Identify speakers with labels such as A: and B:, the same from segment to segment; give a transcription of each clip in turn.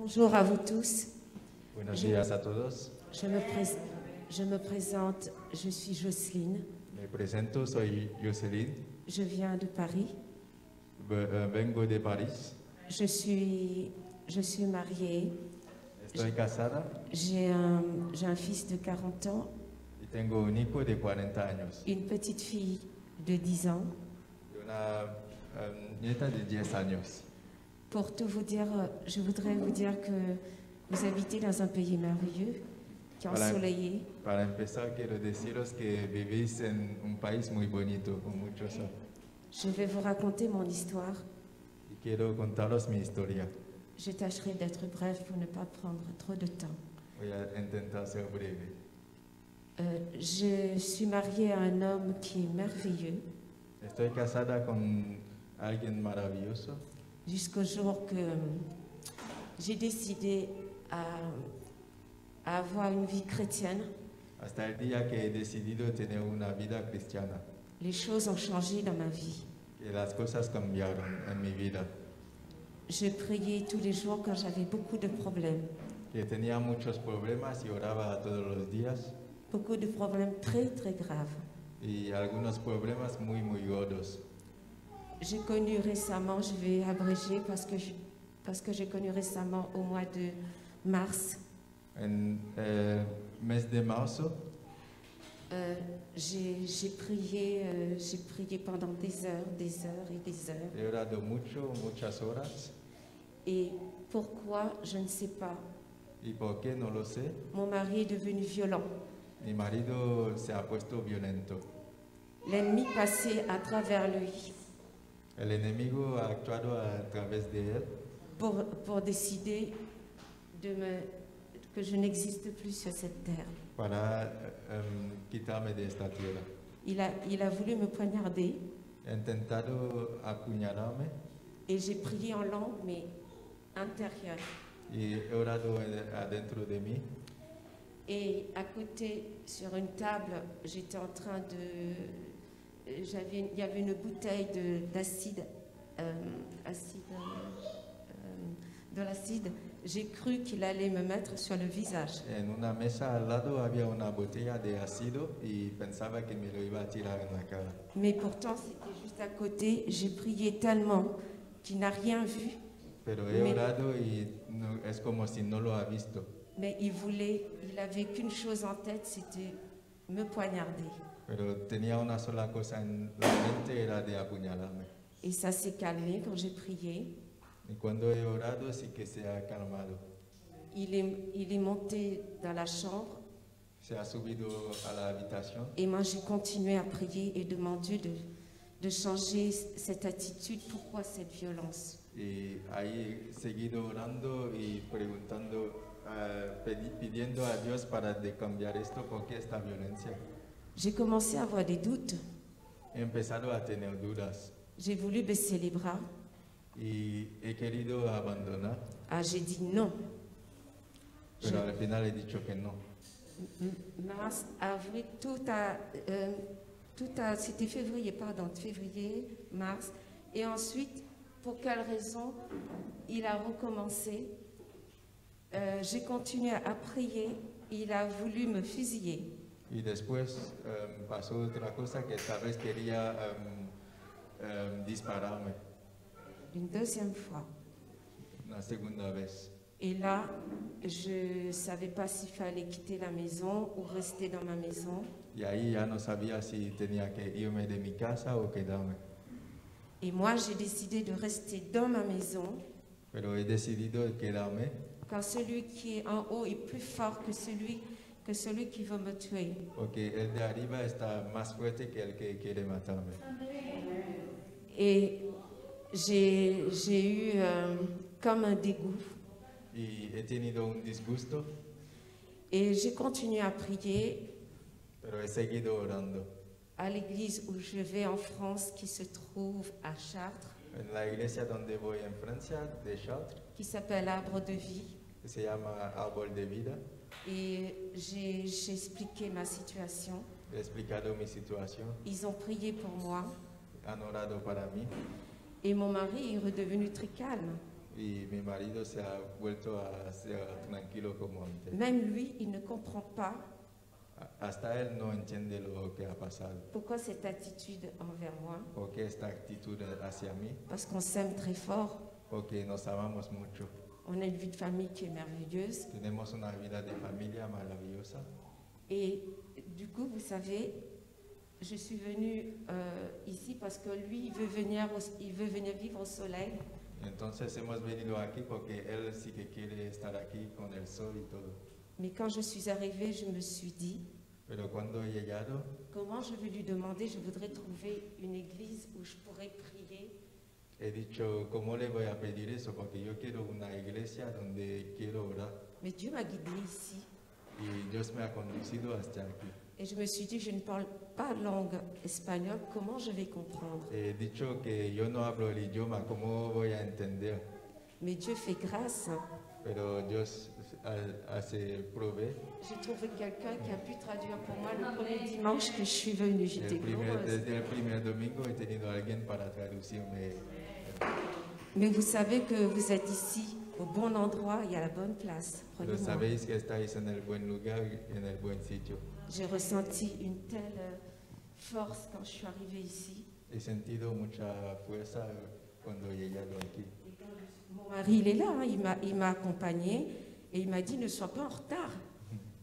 A: Bonjour à vous tous.
B: Buenos días a todos.
A: Je me présente, je suis Jocelyne.
B: Me presento, soy Jocelyn.
A: Je viens de Paris.
B: Vengo de París.
A: Je suis mariée.
B: Estoy casada
A: J'ai un fils de 40 ans,
B: y tengo un hijo de 40 años
A: une petite fille de 10 ans.
B: y una nieta de 10 años.
A: Pour tout vous dire, je voudrais vous dire que vous habitez dans un pays merveilleux, qui est ensoleillé.
B: Para empezar, quiero deciros que vivís en un país muy bonito, con mucho sol.
A: Je vais vous raconter mon histoire.
B: Y quiero contaros mi historia.
A: Je tâcherai d'être brève pour ne pas prendre trop de temps.
B: Voy a intentar ser breve.
A: Je suis mariée à un homme qui est merveilleux
B: Estoy casada con alguien maravilloso
A: jusqu'au jour que j'ai décidé à avoir une vie chrétienne.
B: hasta el día que he decidido tener una vida cristiana.
A: Les choses ont changé dans ma vie.
B: Que las cosas cambiaron en mi vida.
A: Je priais tous les jours quand j'avais beaucoup de problèmes.
B: Que tenía muchos problemas y oraba todos los días.
A: Beaucoup de problèmes très très graves.
B: Y algunos problemas muy gordos.
A: J'ai connu récemment, je vais abréger parce que j'ai connu récemment au mois de mars,
B: En mes de marzo
A: j'ai prié pendant des heures et des heures.
B: he orado muchas horas.
A: Et pourquoi, je ne sais pas.
B: ¿Y por qué? No lo sé.
A: Mon mari est devenu violent.
B: Mi marido se ha puesto violento.
A: L'ennemi passait à travers lui
B: El enemigo ha actuado a través de él
A: pour décider que je n'existe plus sur cette terre.
B: para quitarme de esta tierra.
A: Il a voulu me poignarder
B: He intentado apuñalarme
A: et j'ai prié en langue, mais intérieure.
B: y he orado adentro de mí.
A: Et à côté, sur une table, j'étais en train il y avait une bouteille d'acide, de l'acide. J'ai cru qu'il allait me mettre sur le visage.
B: En una mesa al lado había una botella de ácido y pensaba que me lo iba a tirar en la cara.
A: Mais pourtant, c'était juste à côté. J'ai prié tellement qu'il n'a rien vu.
B: Pero he orado y es como si no lo ha visto.
A: Mais il avait qu'une chose en tête, c'était me poignarder.
B: Pero tenía una sola cosa en la mente, era de apuñalarme.
A: Et ça s'est calmé quand j'ai prié.
B: Y cuando he orado sí que se ha calmado.
A: Il est monté dans la chambre.
B: Se ha subido a la habitación.
A: Et moi, j'ai continué à prier et demander Dieu de changer cette attitude. Pourquoi cette violence?
B: Y ahí he seguido orando y preguntando, pidiendo a Dios para de cambiar esto, ¿por qué esta violencia?
A: J'ai commencé à avoir des doutes.
B: He empezado a tener dudas
A: J'ai voulu baisser les bras.
B: y he querido abandonar,
A: Ah, j'ai dit non.
B: pero al final he dicho que no.
A: Mars, avril, c'était février, mars. Et ensuite, pour quelle raison il a recommencé? J'ai continué à prier. Il a voulu me fusiller.
B: Y después pasó otra cosa que tal vez quería dispararme
A: Une deuxième fois.
B: una segunda vez.
A: Et là, je ne savais pas s'il fallait quitter la maison ou rester dans ma maison.
B: Y ahí ya no sabía si tenía que irme de mi casa o quedarme.
A: Et moi, j'ai décidé de rester dans ma maison,
B: Pero he decidido quedarme
A: car celui qui est en haut est plus fort que celui qui veut me tuer.
B: porque el de arriba está más fuerte que el que quiere matarme.
A: Et j'ai eu comme un dégoût.
B: Y he tenido un disgusto,
A: Et j'ai continué à prier
B: pero he seguido orando.
A: à l'église où je vais en France, qui se trouve à Chartres,
B: En la iglesia donde voy en Francia, de Chartres,
A: qui s'appelle Arbre de Vie.
B: que se llama Árbol de Vida,
A: Et j'ai expliqué ma situation.
B: he explicado mi situación,
A: Ils ont prié pour moi.
B: han orado para mí.
A: Et mon mari est redevenu très calme.
B: y mi marido se ha vuelto a ser tranquilo como antes.
A: Même lui, il ne comprend pas
B: Hasta él no entiende lo que ha pasado.
A: pourquoi cette attitude envers moi,
B: ¿Por qué esta actitud hacia mí?
A: parce qu'on s'aime très fort,
B: Porque nos amamos mucho.
A: on a une vie de famille qui est merveilleuse.
B: Tenemos una vida de familia maravillosa.
A: Et du coup, vous savez, je suis venue ici parce que lui, il veut venir vivre au soleil.
B: Entonces hemos venido aquí porque él sí que quiere estar aquí con el sol y todo.
A: Mais quand je suis arrivée, je me suis dit,
B: Pero cuando he llegado,
A: comment je vais lui demander, je voudrais trouver une église où je pourrais prier.
B: he dicho, ¿cómo le voy a pedir eso? Porque yo quiero una iglesia donde quiero orar.
A: Mais Dieu m'a guidée ici.
B: Y Dios me ha conducido hasta aquí.
A: Et je me suis dit, je ne parle pas langue espagnole, comment je vais comprendre?
B: He dicho que yo no hablo el idioma, ¿cómo voy a entender?
A: Mais Dieu fait grâce.
B: Pero Dios hace provee.
A: J'ai trouvé quelqu'un qui a pu traduire pour moi le premier dimanche que je suis venue. J'étais heureuse.
B: Desde el primer domingo he tenido a alguien para traducirme.
A: Mais vous savez que vous êtes ici, au bon endroit et à la bonne place.
B: Pero
A: Croyez-moi.
B: sabéis que estáis en el buen lugar y en el buen sitio.
A: J'ai ressenti une telle force quand je suis arrivée ici.
B: He sentido mucha fuerza cuando he llegado aquí.
A: Mon mari, il est là, hein, il m'a accompagnée et il m'a dit ne sois pas en retard.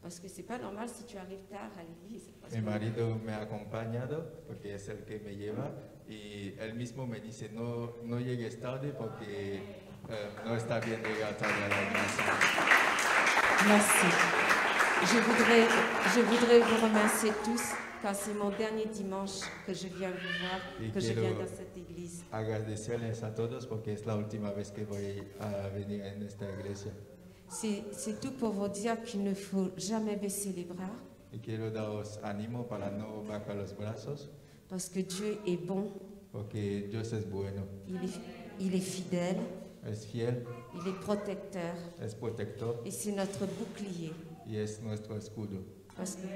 A: Parce que c'est pas normal si tu arrives tard à l'église. Parce
B: Mi
A: que-
B: marido me ha acompañado porque es el que me lleva y él mismo me dice no llegues tarde porque no está bien llegar tarde a la iglesia.
A: Merci. Je voudrais vous remercier tous car c'est mon dernier dimanche que je viens vous voir,
B: Y
A: que je
B: quiero-
A: viens dans cette église.
B: Agradecerles a todos porque es la última vez que voy a venir en esta iglesia.
A: C'est tout pour vous dire qu'il ne faut jamais baisser les bras
B: Y quiero daros ánimo para no bajar los brazos
A: parce que Dieu est bon,
B: porque Dios es bueno,
A: il est fidèle,
B: es fiel,
A: il est protecteur
B: es protector
A: et c'est notre bouclier.
B: y es nuestro escudo.
A: Parce que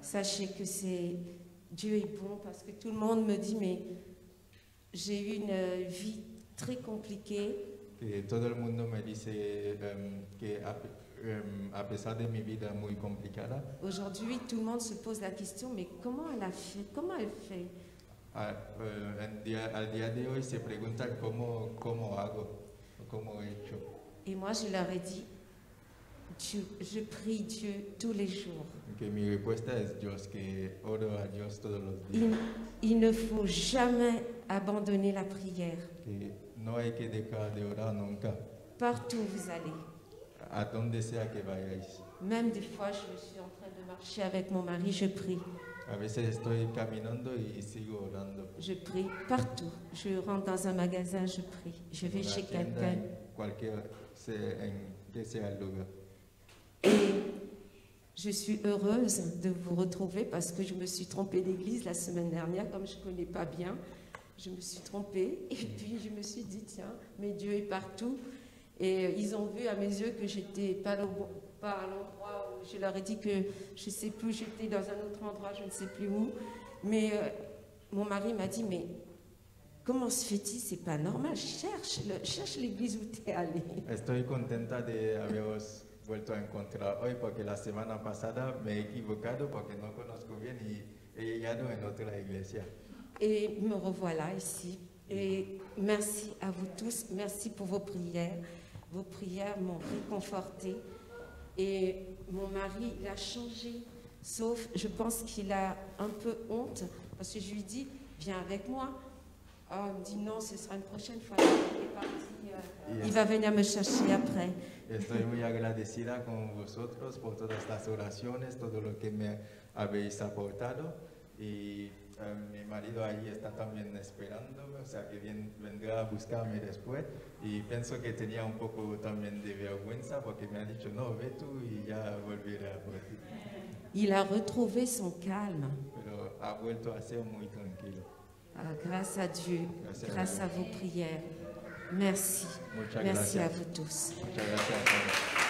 A: sachez que Dieu est bon parce que tout le monde me dit mais j'ai eu une vie très compliquée.
B: Que todo el mundo me dice que a pesar de mi vida muy complicada,
A: Aujourd'hui, tout le monde se pose la question mais comment elle a fait? Comment elle fait?
B: al día de hoy se preguntan cómo hago, cómo he hecho.
A: Et moi, je leur ai dit je prie Dieu tous les jours.
B: Que mi respuesta es Dios, que oro a Dios todos los días.
A: Il ne faut jamais abandonner la prière.
B: Que no hay que dejar de orar nunca,
A: Partout où vous allez.
B: a donde sea que vayáis.
A: Même des fois, je suis en train de marcher avec mon mari, je prie.
B: A veces estoy caminando y sigo orando.
A: Je prie partout. Je rentre dans un magasin, je prie. Je vais
B: En la
A: chez
B: tienda,
A: quelqu'un.
B: que sea el lugar.
A: Et je suis heureuse de vous retrouver parce que je me suis trompée d'église la semaine dernière, comme je ne connais pas bien. Je me suis trompée et puis je me suis dit, tiens, mais Dieu est partout. Et ils ont vu à mes yeux que j'étais pas à l'endroit où je leur ai dit que je ne sais plus, j'étais dans un autre endroit, je ne sais plus où. Mais mon mari m'a dit, mais comment se fait-il? C'est pas normal, cherche l'église où tu es allé.
B: Estoy contenta de haberos vuelto a encontrar hoy porque la semana pasada me he equivocado porque no conozco bien y he llegado en otra iglesia.
A: Et me revoilà ici. Et merci à vous tous, merci pour vos prières. Vos prières m'ont réconfortée. Et mon mari, il a changé, sauf je pense qu'il a un peu honte parce que je lui dis, viens avec moi. Oh, il me dit non, ce sera une prochaine fois. Il est parti, il va venir me chercher après.
B: Estoy muy agradecida con vosotros por todas las oraciones, todo lo que me habéis aportado y mi marido ahí está también esperándome, o sea que vendrá a buscarme después y pienso que tenía un poco también de vergüenza porque me ha dicho no, ve tú y ya volverá por ti.
A: Il a retrouvé son calme.
B: Pero ha vuelto a ser muy tranquilo.
A: Ah, grâce à Dieu, grâce à vos prières. Merci.
B: Muchas
A: Merci
B: gracias.
A: à vous tous.
B: Muchas gracias a todos.